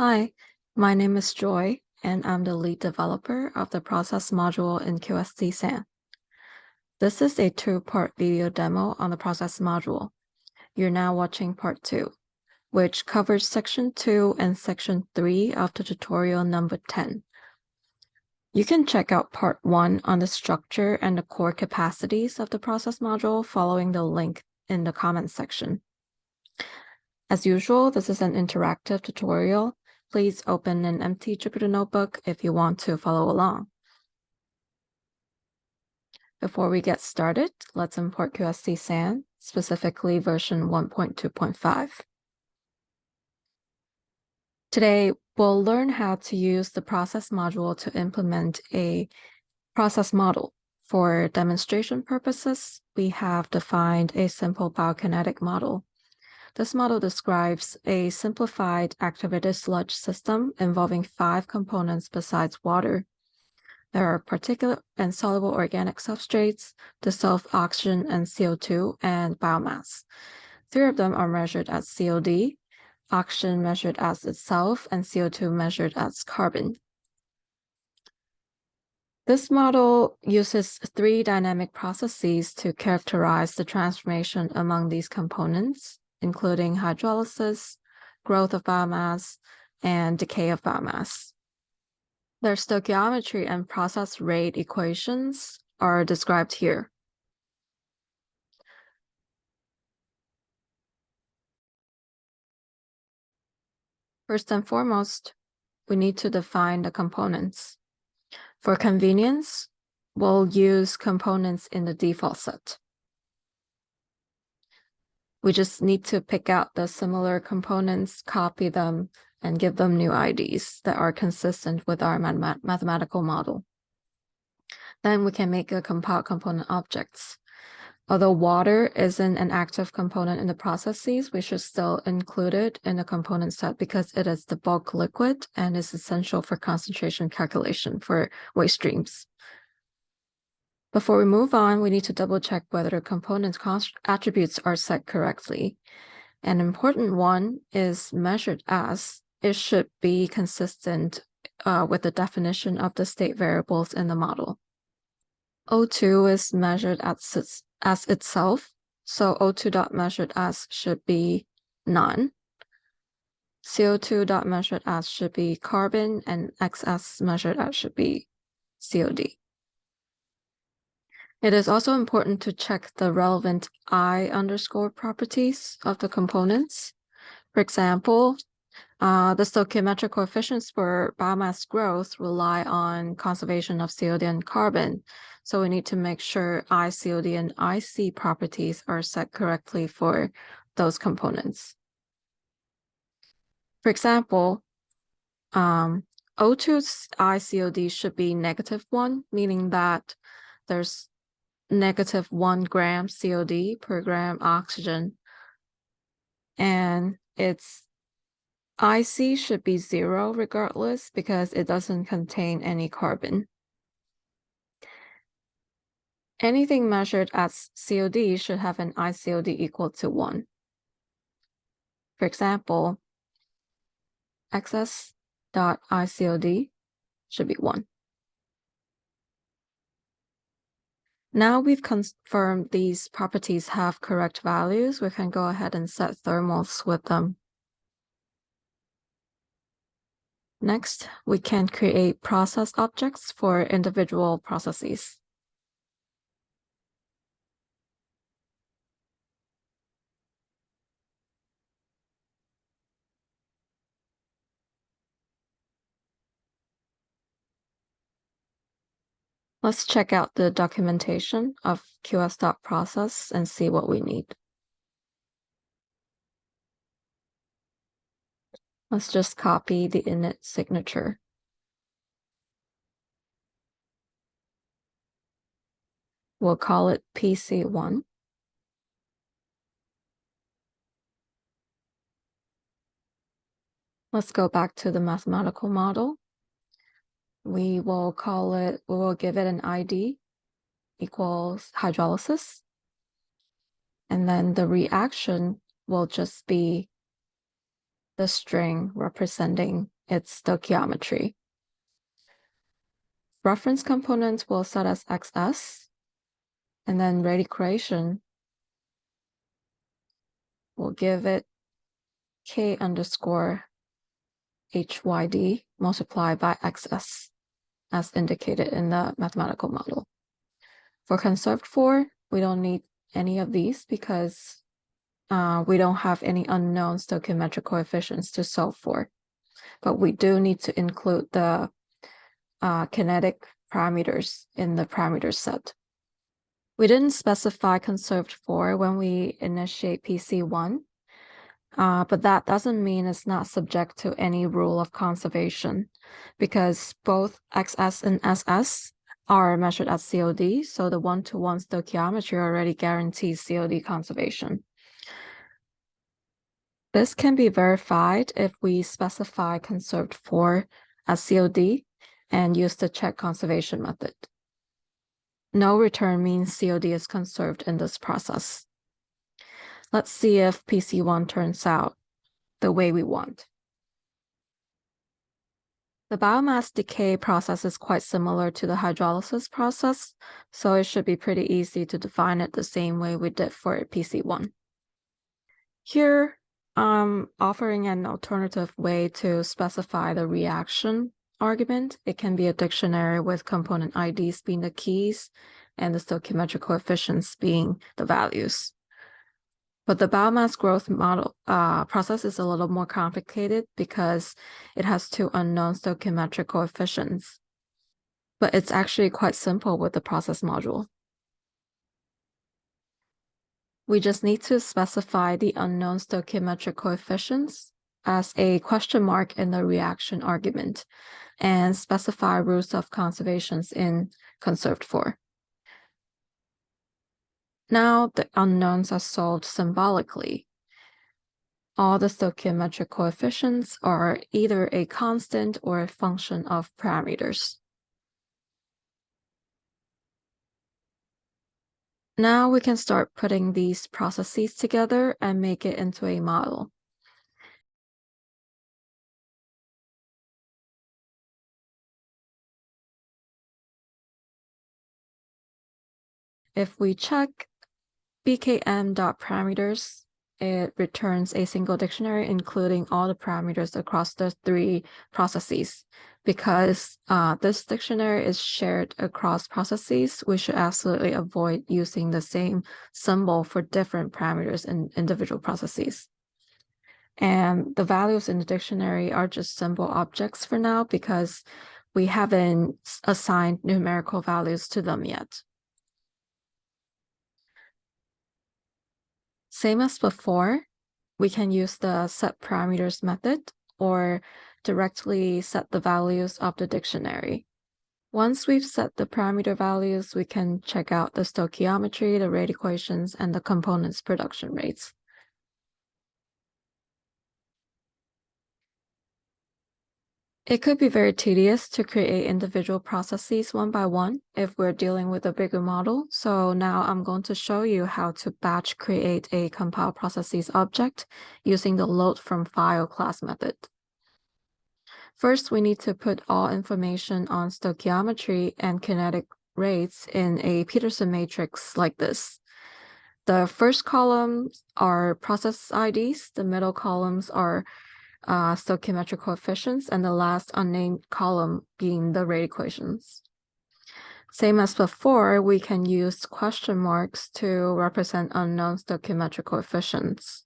Hi, my name is Joy, and I'm the lead developer of the process module in QSDsan. This is a two-part video demo on the process module. You're now watching part 2, which covers section 2 and section 3 of the tutorial number 10. You can check out part 1 on the structure and the core capacities of the process module following the link in the comments section. As usual, this is an interactive tutorial. Please open an empty Jupyter notebook if you want to follow along. Before we get started, let's import QSDsan, specifically version 1.2.5. Today, we'll learn how to use the process module to implement a process model. For demonstration purposes, we have defined a simple biokinetic model. This model describes a simplified activated sludge system involving 5 components besides water. There are particulate and soluble organic substrates, dissolved oxygen and CO2, and biomass. 3 of them are measured as COD, oxygen measured as itself, and CO2 measured as carbon. This model uses 3 dynamic processes to characterize the transformation among these components, including hydrolysis, growth of biomass, and decay of biomass. Their stoichiometry and process rate equations are described here. First and foremost, we need to define the components. For convenience, we'll use components in the default set. We just need to pick out the similar components, copy them, and give them new IDs that are consistent with our mathematical model. Then we can make a compile component objects. Although water isn't an active component in the processes, we should still include it in the component set because it is the bulk liquid and is essential for concentration calculation for waste streams. Before we move on, we need to double check whether the component's attributes are set correctly. An important one is measured as. It should be consistent with the definition of the state variables in the model. O2 is measured as itself, so O2.measured as should be none. CO2.measured as should be carbon, and XS measured as should be COD. It is also important to check the relevant I_ properties of the components. For example, the stoichiometric coefficients for biomass growth rely on conservation of COD and carbon. So we need to make sure ICOD and IC properties are set correctly for those components. For example, O2's ICOD should be -1, meaning that there's -1 gram COD per gram oxygen, and its IC should be 0 regardless because it doesn't contain any carbon. Anything measured as COD should have an ICOD equal to 1. For example, XS.ICOD should be 1. Now we've confirmed these properties have correct values, we can go ahead and set thermals with them. Next, we can create process objects for individual processes. Let's check out the documentation of QS.process and see what we need. Let's just copy the init signature. We'll call it PC1. Let's go back to the mathematical model. We will give it an ID equals hydrolysis. And then the reaction will just be the string representing its stoichiometry. Reference component will set as XS, and then rate equation will give it K underscore HYD multiplied by XS, as indicated in the mathematical model. For conserved for, we don't need any of these because we don't have any unknown stoichiometric coefficients to solve for. But we do need to include the kinetic parameters in the parameter set. We didn't specify conserved for when we initiate PC1, but that doesn't mean it's not subject to any rule of conservation, because both XS and SS are measured as COD, so the one-to-one stoichiometry already guarantees COD conservation. This can be verified if we specify conserved for as COD and use the check conservation method. No return means COD is conserved in this process. Let's see if PC1 turns out the way we want. The biomass decay process is quite similar to the hydrolysis process, so it should be pretty easy to define it the same way we did for PC1. Here, I'm offering an alternative way to specify the reaction argument. It can be a dictionary with component IDs being the keys and the stoichiometric coefficients being the values. But the biomass growth model process is a little more complicated because it has two unknown stoichiometric coefficients. But it's actually quite simple with the process module. We just need to specify the unknown stoichiometric coefficients as a question mark in the reaction argument and specify rules of conservations in conserved for. Now the unknowns are solved symbolically. All the stoichiometric coefficients are either a constant or a function of parameters. Now we can start putting these processes together and make it into a model. If we check bkm.parameters, it returns a single dictionary including all the parameters across the three processes. Because this dictionary is shared across processes, we should absolutely avoid using the same symbol for different parameters in individual processes. And the values in the dictionary are just symbol objects for now because we haven't assigned numerical values to them yet. Same as before, we can use the set parameters method or directly set the values of the dictionary. Once we've set the parameter values, we can check out the stoichiometry, the rate equations, and the components production rates. It could be very tedious to create individual processes one by one if we're dealing with a bigger model. So now I'm going to show you how to batch create a compile processes object using the load from file class method. First, we need to put all information on stoichiometry and kinetic rates in a Peterson matrix like this. The first columns are process IDs, the middle columns are stoichiometric coefficients, and the last unnamed column being the rate equations. Same as before, we can use question marks to represent unknown stoichiometric coefficients.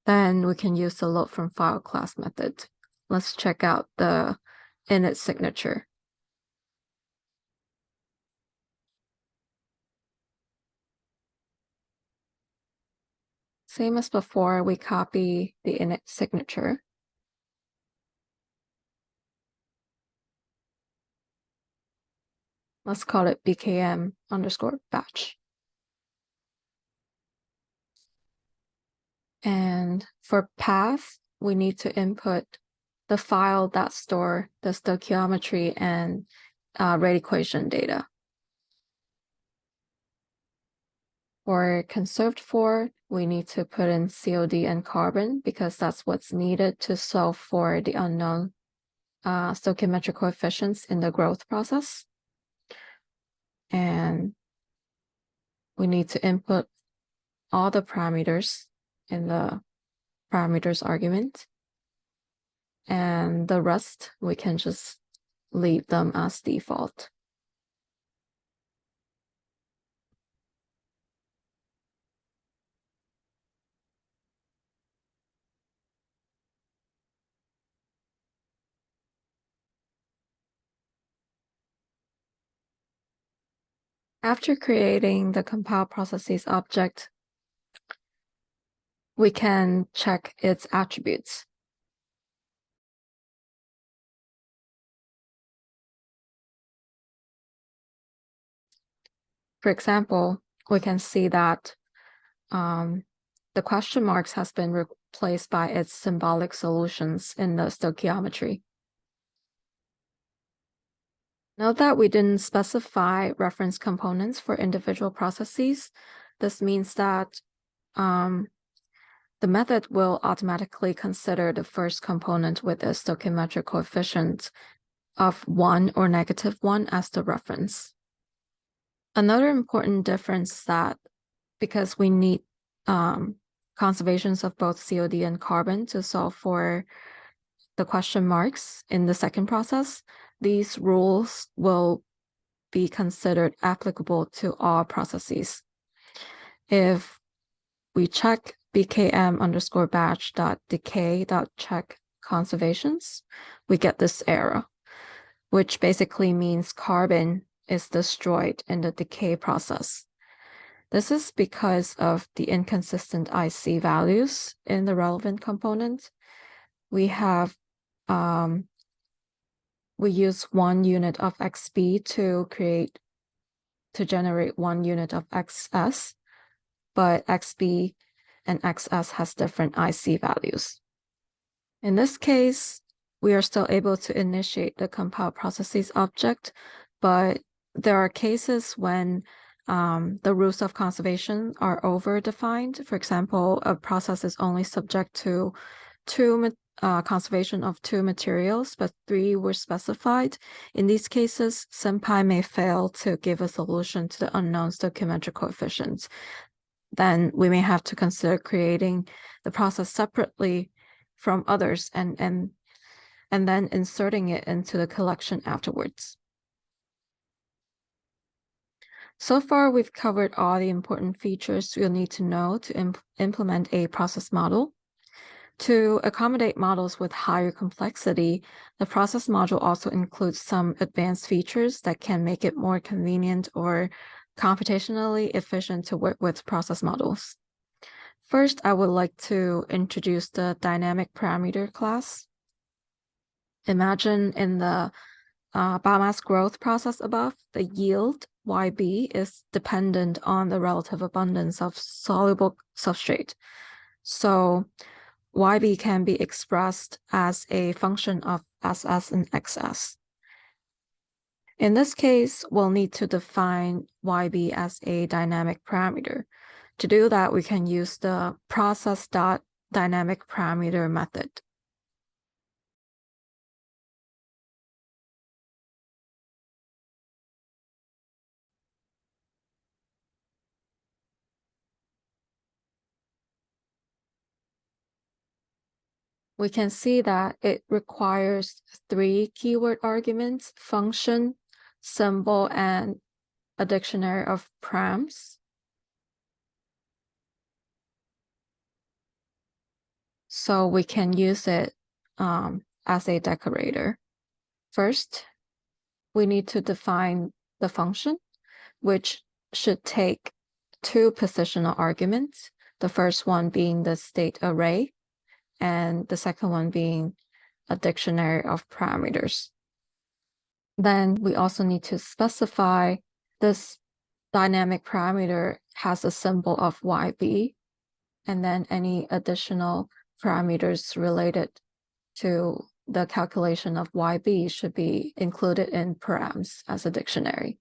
Then we can use the load from file class method. Let's check out the init signature. Same as before, we copy the init signature. Let's call it bkm underscore batch. And for path, we need to input the file that store the stoichiometry and rate equation data. For conserved for, we need to put in COD and carbon because that's what's needed to solve for the unknown stoichiometric coefficients in the growth process. And we need to input all the parameters in the parameters argument. And the rest, we can just leave them as default. After creating the compile processes object, we can check its attributes. For example, we can see that the question marks has been replaced by its symbolic solutions in the stoichiometry. Note that we didn't specify reference components for individual processes. This means that the method will automatically consider the first component with a stoichiometric coefficient of 1 or -1 as the reference. Another important difference is that because we need conservations of both COD and carbon to solve for the question marks in the second process, these rules will be considered applicable to all processes. If we check bkm_batch.decay.check conservations, we get this error, which basically means carbon is destroyed in the decay process. This is because of the inconsistent IC values in the relevant component. We have we use 1 unit of XB to generate 1 unit of XS, but XB and XS has different IC values. In this case, we are still able to initiate the compile processes object, but there are cases when the rules of conservation are over-defined. For example, a process is only subject to conservation of 2 materials, but 3 were specified. In these cases, SymPy may fail to give a solution to the unknown stoichiometric coefficients. Then we may have to consider creating the process separately from others and then inserting it into the collection afterwards. So far, we've covered all the important features you'll need to know to implement a process model. To accommodate models with higher complexity, the process module also includes some advanced features that can make it more convenient or computationally efficient to work with process models. First, I would like to introduce the dynamic parameter class. Imagine in the biomass growth process above, the yield YB is dependent on the relative abundance of soluble substrate. So YB can be expressed as a function of SS and XS. In this case, we'll need to define YB as a dynamic parameter. To do that, we can use the process.dynamic parameter method. We can see that it requires 3 keyword arguments: function, symbol, and a dictionary of params. So we can use it as a decorator. First, we need to define the function, which should take 2 positional arguments, the first one being the state array, and the second one being a dictionary of parameters. Then we also need to specify this dynamic parameter has a symbol of YB, and then any additional parameters related to the calculation of YB should be included in params as a dictionary.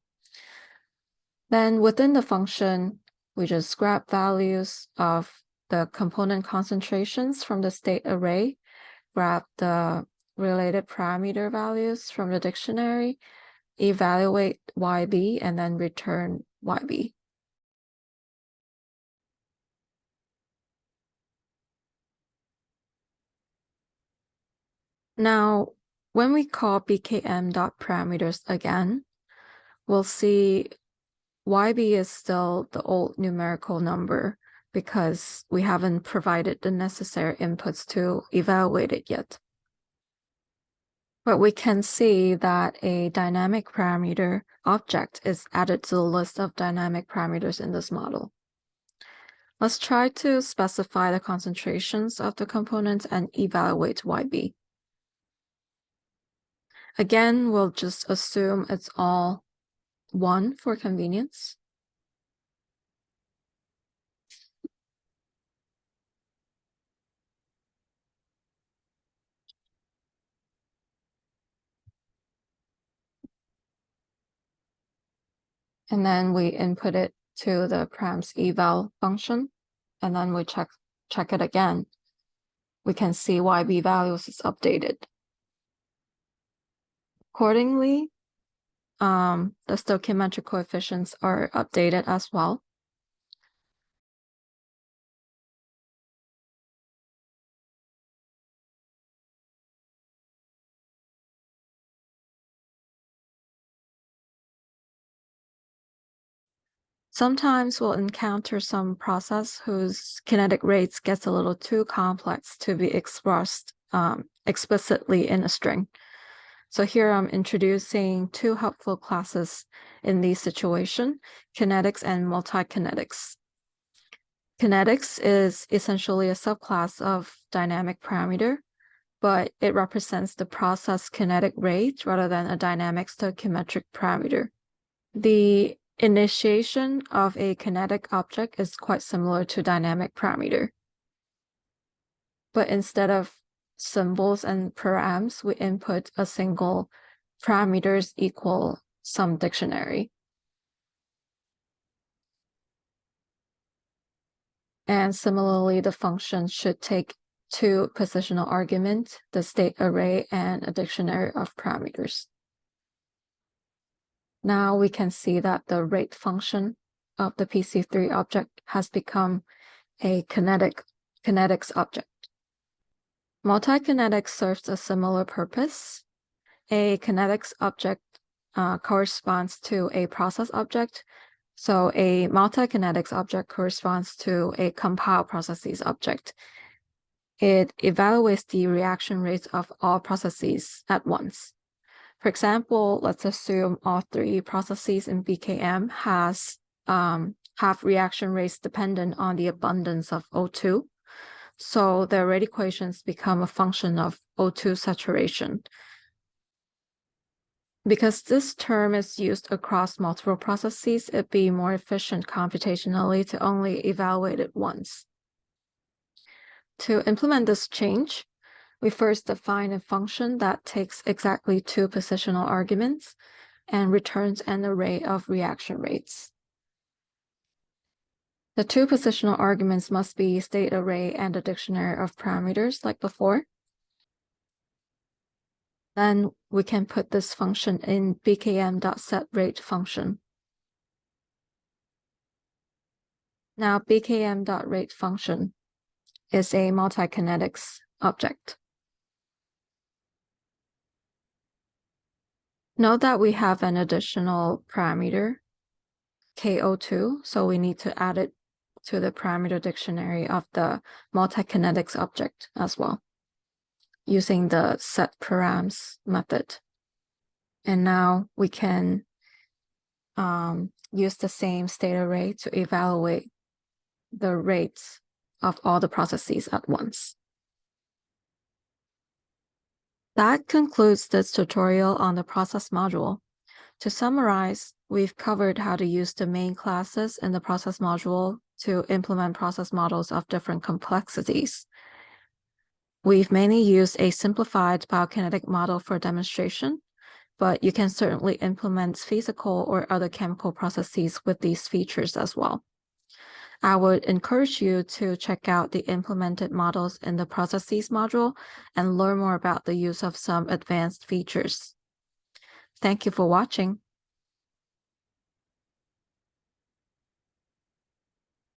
Then within the function, We just grab values of the component concentrations from the state array, grab the related parameter values from the dictionary, evaluate YB, and then return YB. Now, when we call bkm.parameters again, we'll see YB is still the old numerical number because we haven't provided the necessary inputs to evaluate it yet. But we can see that a dynamic parameter object is added to the list of dynamic parameters in this model. Let's try to specify the concentrations of the components and evaluate YB. Again, we'll just assume it's all 1 for convenience. And then we input it to the params eval function, and then we check it again. We can see YB values is updated. Accordingly, the stoichiometric coefficients are updated as well. Sometimes we'll encounter some process whose kinetic rates gets a little too complex to be expressed explicitly in a string. So here I'm introducing two helpful classes in this situation, kinetics and multikinetics. Kinetics is essentially a subclass of dynamic parameter, but it represents the process kinetic rate rather than a dynamic stoichiometric parameter. The initiation of a kinetic object is quite similar to dynamic parameter. But instead of symbols and params, we input a single parameters equal some dictionary. And similarly, the function should take two positional arguments, the state array and a dictionary of parameters. Now we can see that the rate function of the PC3 object has become a kinetics object. Multikinetics serves a similar purpose. A kinetics object corresponds to a process object. So a multikinetics object corresponds to a compiled processes object. It evaluates the reaction rates of all processes at once. For example, let's assume all three processes in BKM have reaction rates dependent on the abundance of O2. So their rate equations become a function of O2 saturation. Because this term is used across multiple processes, it'd be more efficient computationally to only evaluate it once. To implement this change, we first define a function that takes exactly two positional arguments and returns an array of reaction rates. The two positional arguments must be state array and a dictionary of parameters like before. Then we can put this function in bkm.setRate function. Now bkm.rate function is a multikinetics object. Note that we have an additional parameter, KO2, so we need to add it to the parameter dictionary of the multikinetics object as well, using the setParams method. And now we can use the same state array to evaluate the rates of all the processes at once. That concludes this tutorial on the process module. To summarize, we've covered how to use the main classes in the process module to implement process models of different complexities. We've mainly used a simplified biokinetic model for demonstration, but you can certainly implement physical or other chemical processes with these features as well. I would encourage you to check out the implemented models in the processes module and learn more about the use of some advanced features. Thank you for watching.